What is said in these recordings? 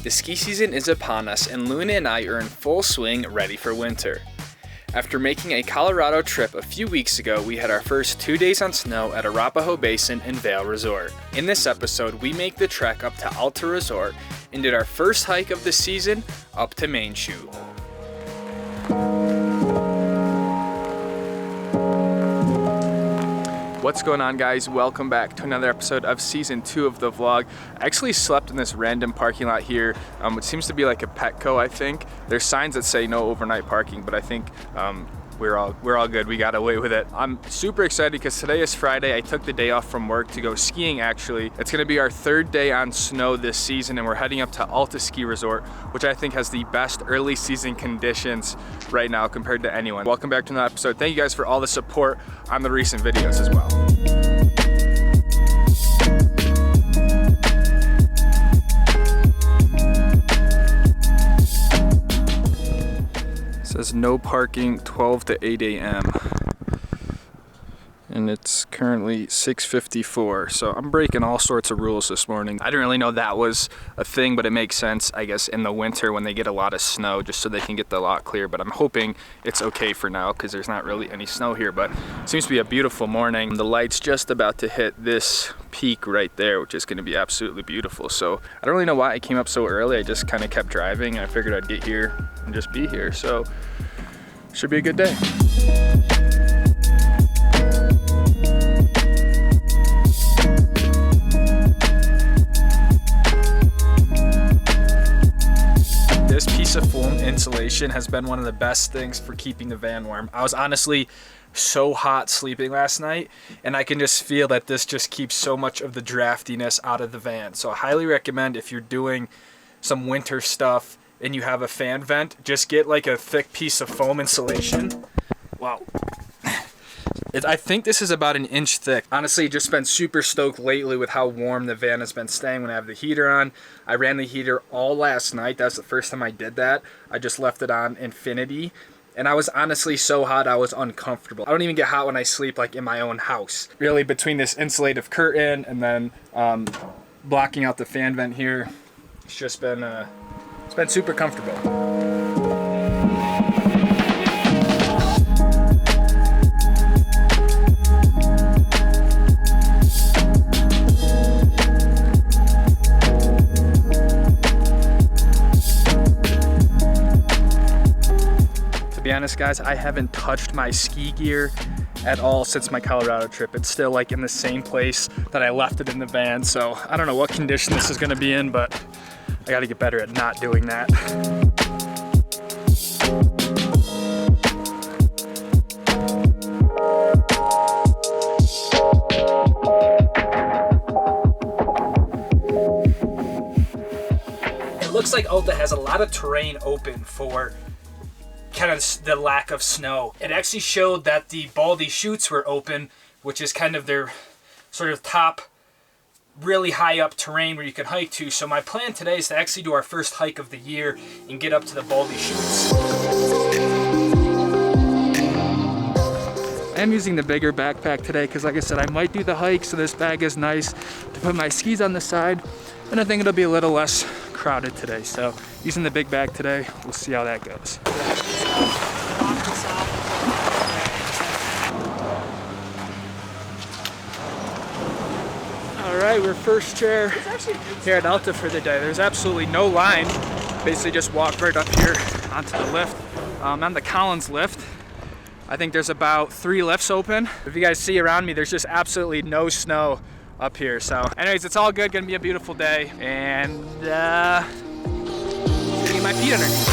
The ski season is upon us and Luna and I are in full swing ready for winter. After making a Colorado trip a few weeks ago, we had our first 2 days on snow at Arapahoe Basin and Vail Resort. In this episode, we make the trek up to ALTA Resort and did our first hike of the season up to MAIN CHUTE. What's going on, guys? Welcome back to another episode of season 2 of the vlog. I actually slept in this random parking lot here. It seems to be like a petco, I think. There's signs that say no overnight parking, but I think we're all good. We got away with it. I'm super excited because today is Friday. I took the day off from work to go skiing, actually. It's gonna be our 3rd day on snow this season, and we're heading up to ALTA Ski Resort, which I think has the best early season conditions right now compared to anyone. Welcome back to another episode. Thank you guys for all the support on the recent videos as well. It says no parking 12 to 8 a.m. and it's currently 6:54, so I'm breaking all sorts of rules this morning. I didn't really know that was a thing, but it makes sense, I guess, in the winter when they get a lot of snow, just so they can get the lot clear. But I'm hoping it's okay for now because there's not really any snow here, but it seems to be a beautiful morning. The light's just about to hit this peak right there, which is going to be absolutely beautiful. So I don't really know why I came up so early. I just kind of kept driving and I figured I'd get here and just be here. So should be a good day. This piece of foam insulation has been one of the best things for keeping the van warm. I was honestly so hot sleeping last night, and I can just feel that this just keeps so much of the draftiness out of the van. So I highly recommend, if you're doing some winter stuff and you have a fan vent, just get like a thick piece of foam insulation. Wow. I think this is about 1 inch thick. Honestly, just been super stoked lately with how warm the van has been staying when I have the heater on. I ran the heater all last night. That's the first time I did that. I just left it on infinity, and I was honestly so hot I was uncomfortable. I don't even get hot when I sleep like in my own house. Really, between this insulative curtain and then blocking out the fan vent here, it's just been it's been super comfortable. To be honest, guys, I haven't touched my ski gear at all since my Colorado trip. It's still like in the same place that I left it in the van, so I don't know what condition this is gonna be in, but I gotta get better at not doing that. It looks like ALTA has a lot of terrain open for kind of the lack of snow. It actually showed that the Baldy chutes were open, which is kind of their sort of top really high up terrain where you can hike to. So my plan today is to actually do our first hike of the year and get up to the Baldy chutes. I'm using the bigger backpack today because, like I said, I might do the hike, so this bag is nice to put my skis on the side, and I think it'll be a little less crowded today. So using the big bag today, we'll see how that goes. All right, we're first chair here at ALTA for the day. There's absolutely no line. Basically just walk right up here onto the lift. On the Collins lift, I think there's about 3 lifts open. If you guys see around me, there's just absolutely no snow up here. So anyways, it's all good, gonna be a beautiful day, and gonna get my feet underneath.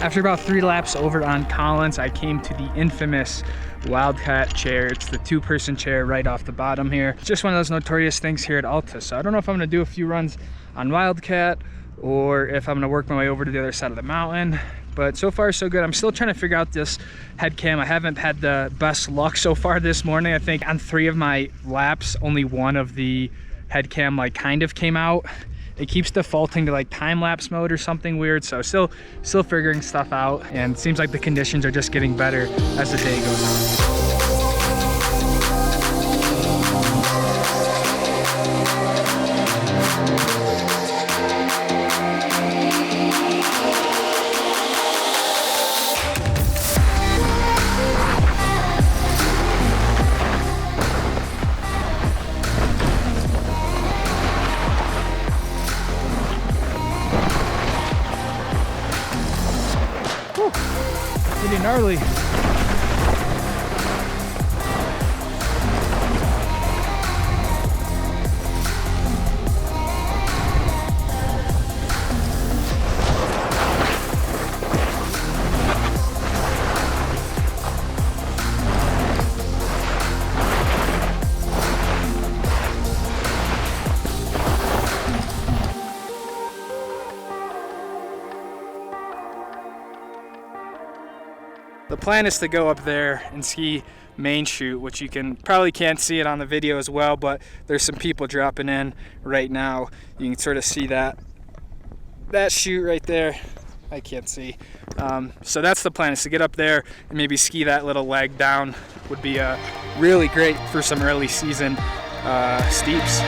After about 3 laps over on Collins, I came to the infamous Wildcat chair. It's the 2-person chair right off the bottom here. It's just one of those notorious things here at ALTA. So I don't know if I'm gonna do a few runs on Wildcat or if I'm gonna work my way over to the other side of the mountain. But so far so good. I'm still trying to figure out this head cam. I haven't had the best luck so far this morning. I think on 3 of my laps, only 1 of the head cam like kind of came out. It keeps defaulting to like time-lapse mode or something weird, so still figuring stuff out, and it seems like the conditions are just getting better as the day goes on. Pretty gnarly. The plan is to go up there and ski Main Chute, which you probably can't see it on the video as well, but there's some people dropping in right now. You can sort of see that chute right there. I can't see. So that's the plan, is to get up there and maybe ski that little leg down. Would be really great for some early season steeps.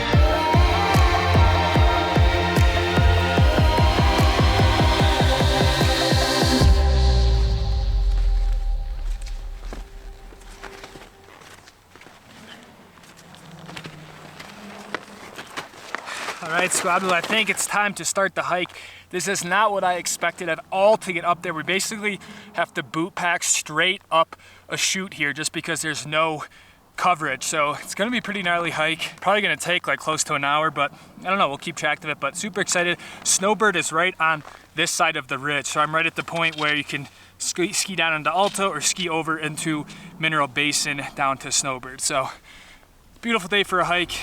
All right, squad, well, I think it's time to start the hike. This is not what I expected at all to get up there. We basically have to boot pack straight up a chute here just because there's no coverage. So it's gonna be a pretty gnarly hike. Probably gonna take like close to an hour, but I don't know, we'll keep track of it, but super excited. Snowbird is right on this side of the ridge. So I'm right at the point where you can ski down into ALTA or ski over into Mineral Basin down to Snowbird. So beautiful day for a hike.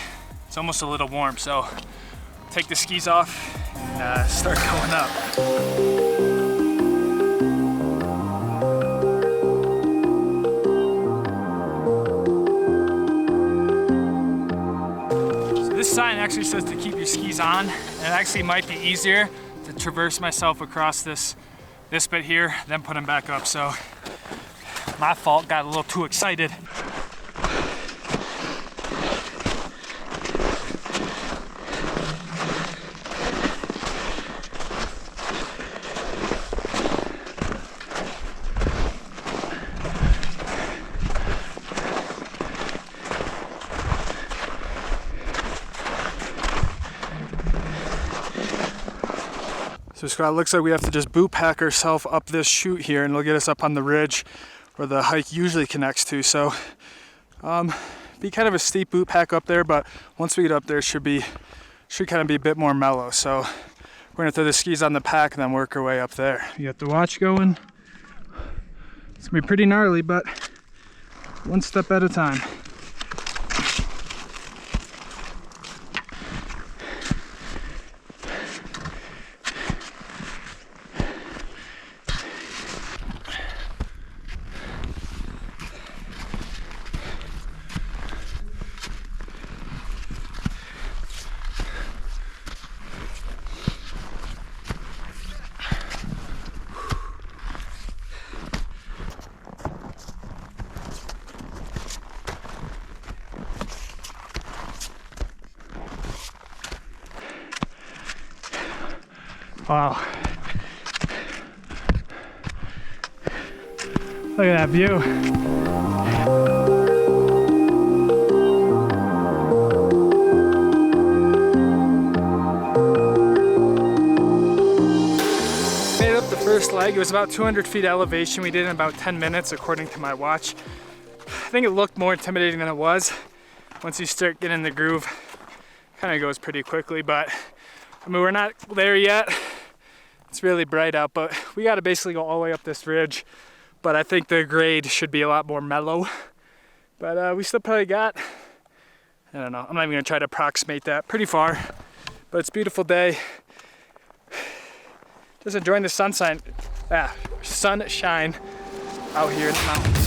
It's almost a little warm, so take the skis off and start going up. So this sign actually says to keep your skis on, and it actually might be easier to traverse myself across this bit here, then put them back up. So my fault, got a little too excited. So squad, looks like we have to just boot pack ourselves up this chute here, and it'll get us up on the ridge where the hike usually connects to. So be kind of a steep boot pack up there, but once we get up there, it should kind of be a bit more mellow. So we're gonna throw the skis on the pack and then work our way up there. You got the watch going. It's gonna be pretty gnarly, but one step at a time. Wow. Look at that view. Made it up the first leg. It was about 200 feet elevation. We did it in about 10 minutes according to my watch. I think it looked more intimidating than it was. Once you start getting in the groove, kind of goes pretty quickly, but I mean, we're not there yet. It's really bright out, but we got to basically go all the way up this ridge. But I think the grade should be a lot more mellow. But we still probably got, I don't know, I'm not even gonna try to approximate that, pretty far. But it's a beautiful day. Just enjoying the sunshine out here in the mountains.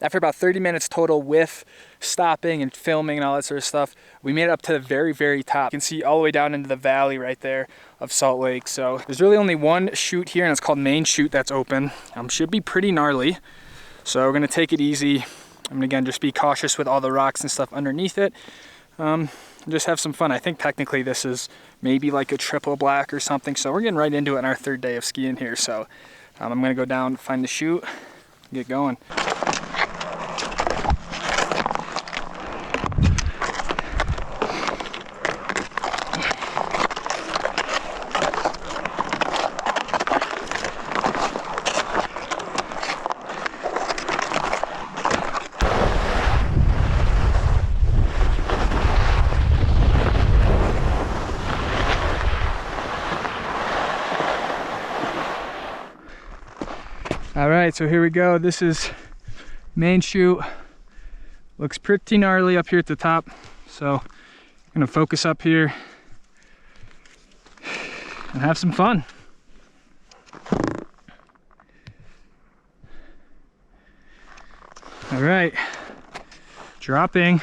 After about 30 minutes total with stopping and filming and all that sort of stuff, we made it up to the very, very top. You can see all the way down into the valley right there of Salt Lake. So there's really only one chute here, and it's called Main Chute that's open. Should be pretty gnarly. So we're gonna take it easy. I'm gonna, again, just be cautious with all the rocks and stuff underneath it. Just have some fun. I think technically this is maybe like a triple black or something. So we're getting right into it on our third day of skiing here. So I'm gonna go down, find the chute, get going. All right, so here we go. This is Main Chute. Looks pretty gnarly up here at the top. So I'm gonna focus up here and have some fun. All right, dropping.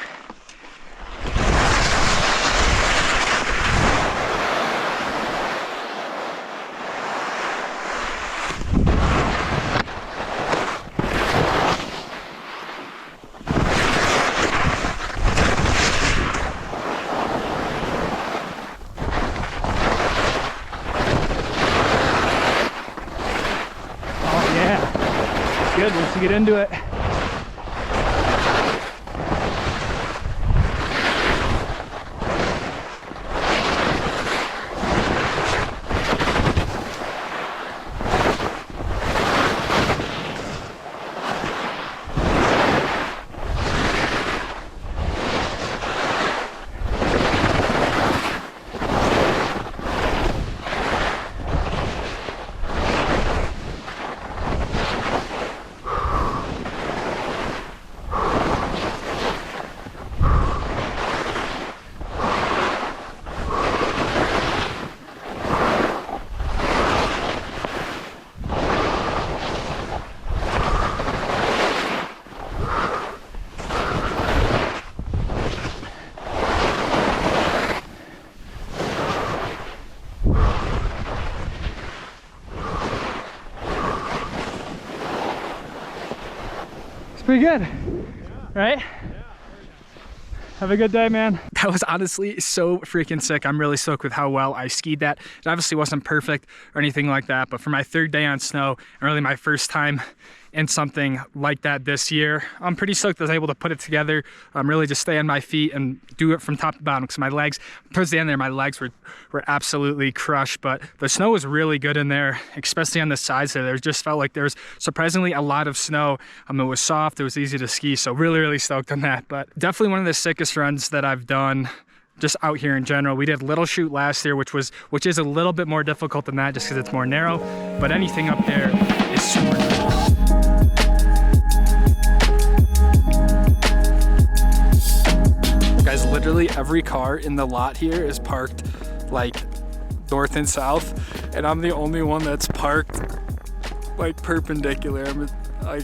Good, let's get into it. Pretty good, right? Have a good day, man. That was honestly so freaking sick. I'm really stoked with how well I skied that. It obviously wasn't perfect or anything like that, but for my third day on snow, and really my first time in something like that this year, I'm pretty stoked that I was able to put it together. Really just stay on my feet and do it from top to bottom, because my legs, towards the end there, my legs were absolutely crushed, but the snow was really good in there, especially on the sides there. There just felt like there was surprisingly a lot of snow. It was soft, it was easy to ski, so really stoked on that. But definitely one of the sickest runs that I've done just out here in general. We did Little Chute last year, which is a little bit more difficult than that just because it's more narrow, but anything up there is super cool. Guys, literally every car in the lot here is parked like north and south, and I'm the only one that's parked like perpendicular. Like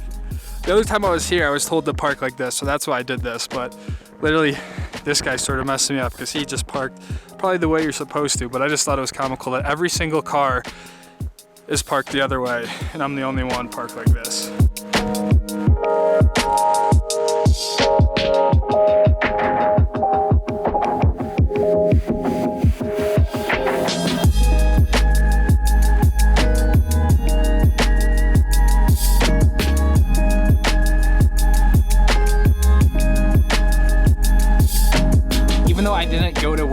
the other time I was here, I was told to park like this, so that's why I did this. But literally, this guy sort of messed me up because he just parked probably the way you're supposed to. But I just thought it was comical that every single car is parked the other way, and I'm the only one parked like this.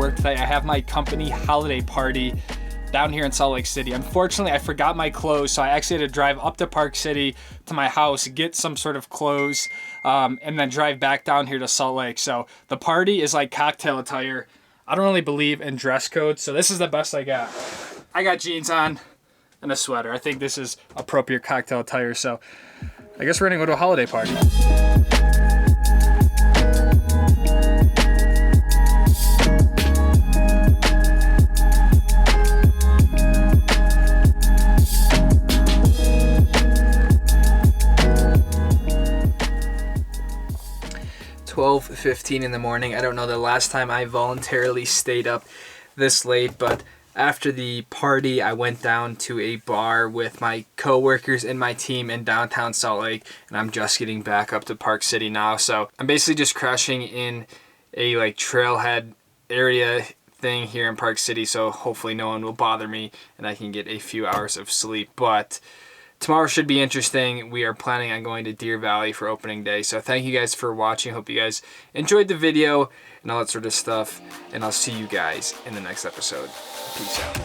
work today. I have my company holiday party down here in Salt Lake City. Unfortunately, I forgot my clothes, so I actually had to drive up to Park City to my house, get some sort of clothes, and then drive back down here to Salt Lake. So the party is like cocktail attire. I don't really believe in dress code, so this is the best I got. I got jeans on and a sweater. I think this is appropriate cocktail attire, so I guess we're gonna go to a holiday party. 12:15 in the morning. I don't know the last time I voluntarily stayed up this late, but after the party, I went down to a bar with my co-workers and my team in downtown Salt Lake, and I'm just getting back up to Park City now. So I'm basically just crashing in a like trailhead area thing here in Park City, so hopefully no one will bother me and I can get a few hours of sleep. But tomorrow should be interesting. We are planning on going to Deer Valley for opening day. So thank you guys for watching. Hope you guys enjoyed the video and all that sort of stuff. And I'll see you guys in the next episode. Peace out.